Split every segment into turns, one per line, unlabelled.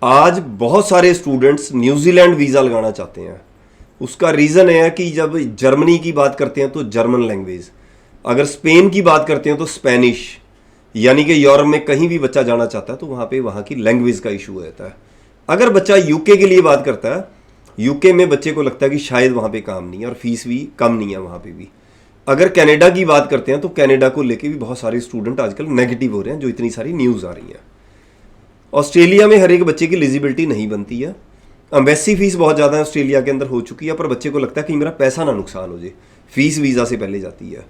आज बहुत सारे स्टूडेंट्स न्यूजीलैंड वीज़ा लगाना चाहते हैं। उसका रीज़न है कि जब जर्मनी की बात करते हैं तो जर्मन लैंग्वेज, अगर स्पेन की बात करते हैं तो स्पेनिश, यानी कि यूरोप में कहीं भी बच्चा जाना चाहता है तो वहाँ पे वहाँ की लैंग्वेज का इशू रहता है। अगर बच्चा यूके के लिए बात करता है, यूके में बच्चे को लगता है कि शायद वहाँ पे काम नहीं है और फीस भी कम नहीं है वहाँ पे भी। अगर कनाडा की बात करते हैं तो कनाडा को लेके भी बहुत सारे स्टूडेंट आजकल नेगेटिव हो रहे हैं, जो इतनी सारी न्यूज़ आ रही हैं। ऑस्ट्रेलिया में हर एक बच्चे की एलिजिबिलिटी नहीं बनती है। एम्बेसी फीस बहुत ज़्यादा है ऑस्ट्रेलिया के अंदर हो चुकी है, पर बच्चे को लगता है कि मेरा पैसा ना नुकसान हो जाए, फीस वीज़ा से पहले जाती है।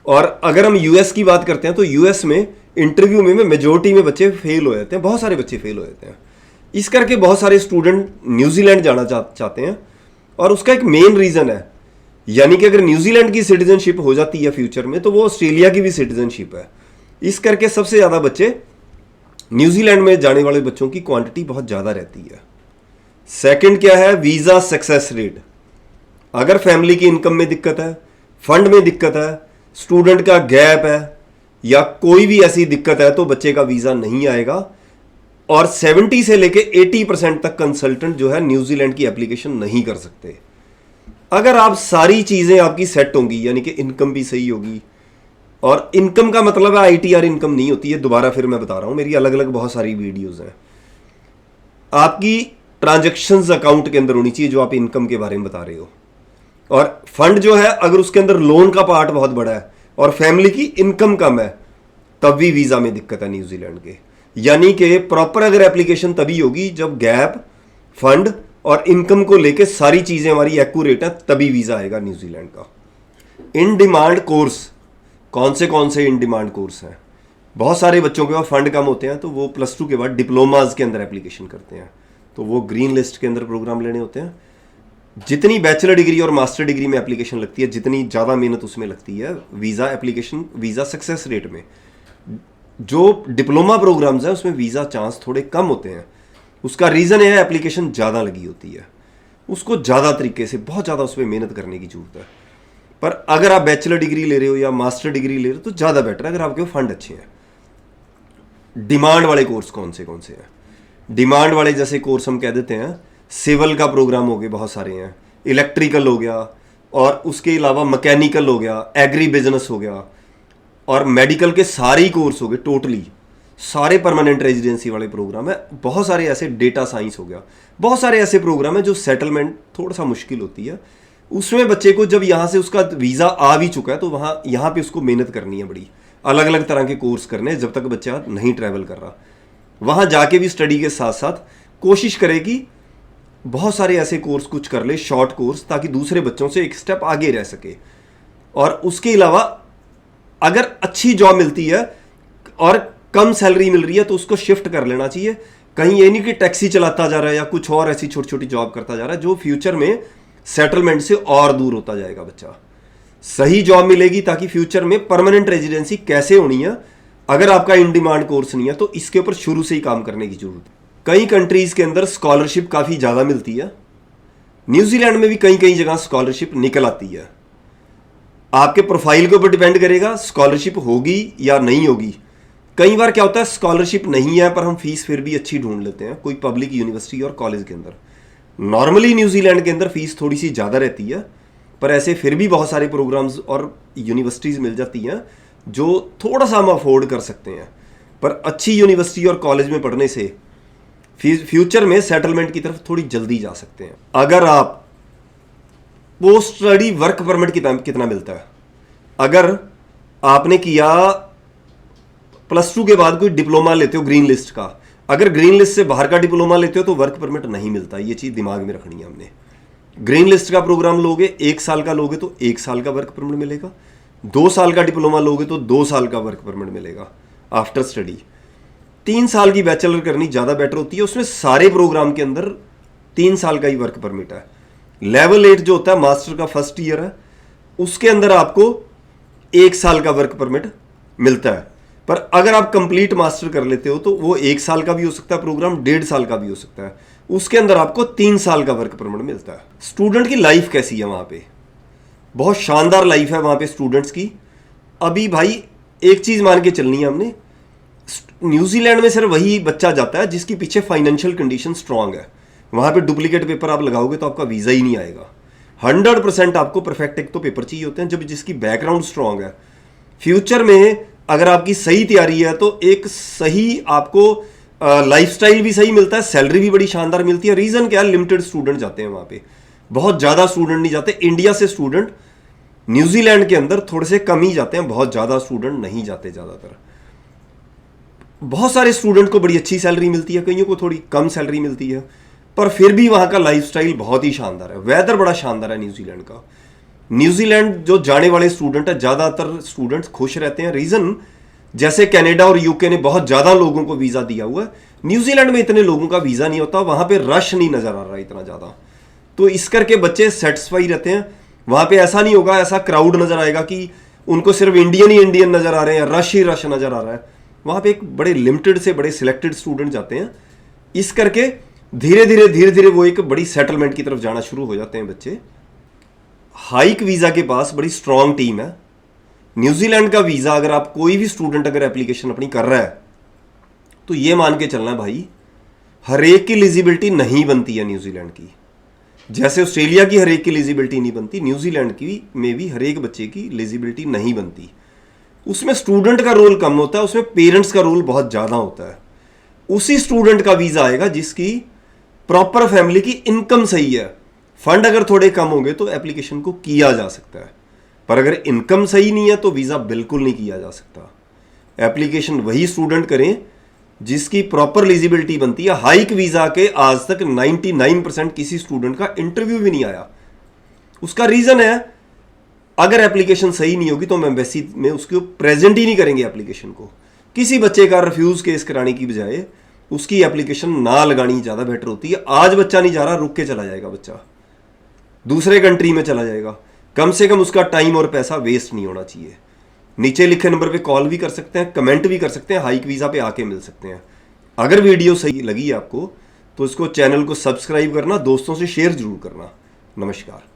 और अगर हम यूएस की बात करते हैं तो यूएस में इंटरव्यू में मेजोरिटी में बच्चे फेल हो जाते हैं, बहुत सारे बच्चे फेल हो जाते हैं। इस करके बहुत सारे स्टूडेंट न्यूजीलैंड जाना चाहते हैं और उसका एक मेन रीज़न है, यानी कि अगर न्यूजीलैंड की सिटीजनशिप हो जाती है फ्यूचर में तो वो ऑस्ट्रेलिया की भी सिटीजनशिप है। इस करके सबसे ज़्यादा बच्चे न्यूजीलैंड में जाने वाले बच्चों की क्वांटिटी बहुत ज़्यादा रहती है। सेकंड क्या है, वीज़ा सक्सेस रेट। अगर फैमिली की इनकम में दिक्कत है, फंड में दिक्कत है, स्टूडेंट का गैप है या कोई भी ऐसी दिक्कत है तो बच्चे का वीज़ा नहीं आएगा। और 70 से लेके 80% तक कंसल्टेंट जो है न्यूजीलैंड की एप्लीकेशन नहीं कर सकते। अगर आप सारी चीज़ें आपकी सेट होंगी, यानी कि इनकम भी सही होगी, और इनकम का मतलब है आईटीआर इनकम नहीं होती है, दोबारा फिर मैं बता रहा हूं, मेरी अलग अलग बहुत सारी वीडियोस हैं। आपकी ट्रांजैक्शंस अकाउंट के अंदर होनी चाहिए जो आप इनकम के बारे में बता रहे हो, और फंड जो है अगर उसके अंदर लोन का पार्ट बहुत बड़ा है और फैमिली की इनकम कम है तब भी वीज़ा में दिक्कत है न्यूजीलैंड के। यानी कि प्रॉपर अगर एप्लीकेशन तभी होगी जब गैप, फंड और इनकम को लेके सारी चीज़ें हमारी एक्यूरेट है, तभी वीज़ा आएगा न्यूजीलैंड का। इन डिमांड कोर्स कौन से इन डिमांड कोर्स हैं? बहुत सारे बच्चों के पास फंड कम होते हैं तो वो +2 के बाद डिप्लोमाज के अंदर एप्लीकेशन करते हैं, तो वो ग्रीन लिस्ट के अंदर प्रोग्राम लेने होते हैं। जितनी बैचलर डिग्री और मास्टर डिग्री में एप्लीकेशन लगती है, जितनी ज़्यादा मेहनत उसमें लगती है visa application, visa success rate में। जो डिप्लोमा प्रोग्राम्स हैं उसमें वीज़ा चांस थोड़े कम होते हैं। उसका रीज़न है एप्लीकेशन ज़्यादा लगी होती है, उसको ज़्यादा तरीके से बहुत ज़्यादा उसमें मेहनत करने की जरूरत है। पर अगर आप बैचलर डिग्री ले रहे हो या मास्टर डिग्री ले रहे हो तो ज़्यादा बेटर है अगर आपके फंड अच्छे हैं। डिमांड वाले कोर्स कौन से हैं? डिमांड वाले जैसे कोर्स हम कह देते हैं, सिविल का प्रोग्राम हो गए, बहुत सारे हैं, इलेक्ट्रिकल हो गया, और उसके अलावा मैकेनिकल हो गया, एग्री बिजनेस हो गया, और मेडिकल के सारे ही कोर्स हो गए, टोटली सारे परमानेंट रेजिडेंसी वाले प्रोग्राम है। बहुत सारे ऐसे, डेटा साइंस हो गया, बहुत सारे ऐसे प्रोग्राम है जो सेटलमेंट थोड़ा सा मुश्किल होती है। उसमें बच्चे को जब यहाँ से उसका वीज़ा आ भी चुका है तो वहाँ यहाँ पे उसको मेहनत करनी है, बड़ी अलग अलग तरह के कोर्स करने हैं जब तक बच्चा नहीं ट्रैवल कर रहा। वहाँ जाके भी स्टडी के साथ साथ कोशिश करे कि बहुत सारे ऐसे कोर्स कुछ कर ले, शॉर्ट कोर्स, ताकि दूसरे बच्चों से एक स्टेप आगे रह सके। और उसके अलावा अगर अच्छी जॉब मिलती है और कम सैलरी मिल रही है तो उसको शिफ्ट कर लेना चाहिए। कहीं ये नहीं कि टैक्सी चलाता जा रहा है या कुछ और ऐसी छोटी छोटी जॉब करता जा रहा है जो फ्यूचर में सेटलमेंट से और दूर होता जाएगा बच्चा। सही जॉब मिलेगी ताकि फ्यूचर में परमानेंट रेजिडेंसी कैसे होनी है, अगर आपका इन डिमांड कोर्स नहीं है तो इसके ऊपर शुरू से ही काम करने की जरूरत है। कई कंट्रीज के अंदर स्कॉलरशिप काफ़ी ज़्यादा मिलती है, न्यूजीलैंड में भी कई कई जगह स्कॉलरशिप निकल आती है। आपके प्रोफाइल के ऊपर डिपेंड करेगा स्कॉलरशिप होगी या नहीं होगी। कई बार क्या होता है, स्कॉलरशिप नहीं है पर हम फीस फिर भी अच्छी ढूंढ लेते हैं कोई पब्लिक यूनिवर्सिटी और कॉलेज के अंदर। नॉर्मली न्यूजीलैंड के अंदर फीस थोड़ी सी ज़्यादा रहती है, पर ऐसे फिर भी बहुत सारे प्रोग्राम्स और यूनिवर्सिटीज़ मिल जाती हैं जो थोड़ा सा हम अफोर्ड कर सकते हैं। पर अच्छी यूनिवर्सिटी और कॉलेज में पढ़ने से फ्यूचर में सेटलमेंट की तरफ थोड़ी जल्दी जा सकते हैं। अगर आप पोस्ट स्टडी वर्क परमिट कितना मिलता है, अगर आपने किया +2 के बाद कोई डिप्लोमा लेते हो ग्रीन लिस्ट का, अगर ग्रीन लिस्ट से बाहर का डिप्लोमा लेते हो तो वर्क परमिट नहीं मिलता। ये चीज़ दिमाग में रखनी है हमने। ग्रीन लिस्ट का प्रोग्राम लोगे, 1 साल का लोगे तो 1 साल का वर्क परमिट मिलेगा, 2 साल का डिप्लोमा लोगे तो 2 साल का वर्क परमिट मिलेगा आफ्टर स्टडी। 3 साल की बैचलर करनी ज़्यादा बेटर होती है, उसमें सारे प्रोग्राम के अंदर 3 साल का ही वर्क परमिट है। लेवल 8 जो होता है मास्टर का फर्स्ट ईयर है, उसके अंदर आपको 1 साल का वर्क परमिट मिलता है। पर अगर आप कंप्लीट मास्टर कर लेते हो तो वो 1 साल का भी हो सकता है प्रोग्राम, 1.5 साल का भी हो सकता है, उसके अंदर आपको 3 साल का वर्क परमिट मिलता है। स्टूडेंट की लाइफ कैसी है वहाँ पे? बहुत शानदार लाइफ है वहाँ पे स्टूडेंट्स की। अभी भाई एक चीज़ मान के चलनी है हमने, न्यूजीलैंड में सिर्फ वही बच्चा जाता है जिसके पीछे फाइनेंशियल कंडीशन स्ट्रांग है। वहाँ पे डुप्लीकेट पेपर आप लगाओगे तो आपका वीज़ा ही नहीं आएगा। 100% आपको परफेक्ट एक तो पेपर चाहिए होते हैं, जब जिसकी बैकग्राउंड स्ट्रांग है। फ्यूचर में अगर आपकी सही तैयारी है तो एक सही आपको लाइफस्टाइल भी सही मिलता है, सैलरी भी बड़ी शानदार मिलती है। रीज़न क्या है, लिमिटेड स्टूडेंट जाते हैं वहाँ पे, बहुत ज़्यादा स्टूडेंट नहीं जाते। इंडिया से स्टूडेंट न्यूजीलैंड के अंदर थोड़े से कम ही जाते हैं, बहुत ज़्यादा स्टूडेंट नहीं जाते। ज़्यादातर बहुत सारे स्टूडेंट को बड़ी अच्छी सैलरी मिलती है, कईयों को थोड़ी कम सैलरी मिलती है, पर फिर भी वहाँ का लाइफस्टाइल बहुत ही शानदार है। वेदर बड़ा शानदार है न्यूजीलैंड का। न्यूजीलैंड जो जाने वाले स्टूडेंट है, ज़्यादातर स्टूडेंट्स खुश रहते हैं। रीज़न, जैसे कनाडा और यूके ने बहुत ज़्यादा लोगों को वीज़ा दिया हुआ है, न्यूजीलैंड में इतने लोगों का वीज़ा नहीं होता, वहाँ पे रश नहीं नज़र आ रहा इतना ज़्यादा, तो इस करके बच्चे सेटिस्फाई रहते हैं। वहाँ पे ऐसा नहीं होगा, ऐसा क्राउड नज़र आएगा कि उनको सिर्फ इंडियन ही इंडियन नज़र आ रहे हैं, रश ही रश नज़र आ रहा है। वहाँ पे एक बड़े लिमिटेड से बड़े सिलेक्टेड स्टूडेंट जाते हैं। इस करके धीरे धीरे वो एक बड़ी सेटलमेंट की तरफ जाना शुरू हो जाते हैं बच्चे। हाइक वीज़ा के पास बड़ी स्ट्रांग टीम है। न्यूजीलैंड का वीज़ा अगर आप कोई भी स्टूडेंट अगर एप्लीकेशन अपनी कर रहा है तो ये मान के चलना भाई, हर एक की एलिजिबिलिटी नहीं बनती है न्यूजीलैंड की। जैसे ऑस्ट्रेलिया की हर एक की एलिजिबिलिटी नहीं बनती, न्यूजीलैंड की में भी हर एक बच्चे की एलिजिबिलिटी नहीं बनती। उसमें स्टूडेंट का रोल कम होता है, उसमें पेरेंट्स का रोल बहुत ज़्यादा होता है। उसी स्टूडेंट का वीज़ा आएगा जिसकी प्रॉपर फैमिली की इनकम सही है। फंड अगर थोड़े कम होंगे तो एप्लीकेशन को किया जा सकता है, पर अगर इनकम सही नहीं है तो वीज़ा बिल्कुल नहीं किया जा सकता। एप्लीकेशन वही स्टूडेंट करें जिसकी प्रॉपर एलिजिबिलिटी बनती है। हाइक वीज़ा के आज तक 99% किसी स्टूडेंट का इंटरव्यू भी नहीं आया। उसका रीज़न है, अगर एप्लीकेशन सही नहीं होगी तो हम एम्बेसी में उसको प्रेजेंट ही नहीं करेंगे एप्लीकेशन को। किसी बच्चे का रिफ्यूज़ केस कराने की बजाय उसकी एप्लीकेशन ना लगानी ज़्यादा बेटर होती है। आज बच्चा नहीं जा रहा, रुक के चला जाएगा, बच्चा दूसरे कंट्री में चला जाएगा, कम से कम उसका टाइम और पैसा वेस्ट नहीं होना चाहिए। नीचे लिखे नंबर पे कॉल भी कर सकते हैं, कमेंट भी कर सकते हैं, हाइक वीज़ा पे आके मिल सकते हैं। अगर वीडियो सही लगी आपको तो इसको चैनल को सब्सक्राइब करना, दोस्तों से शेयर जरूर करना। नमस्कार।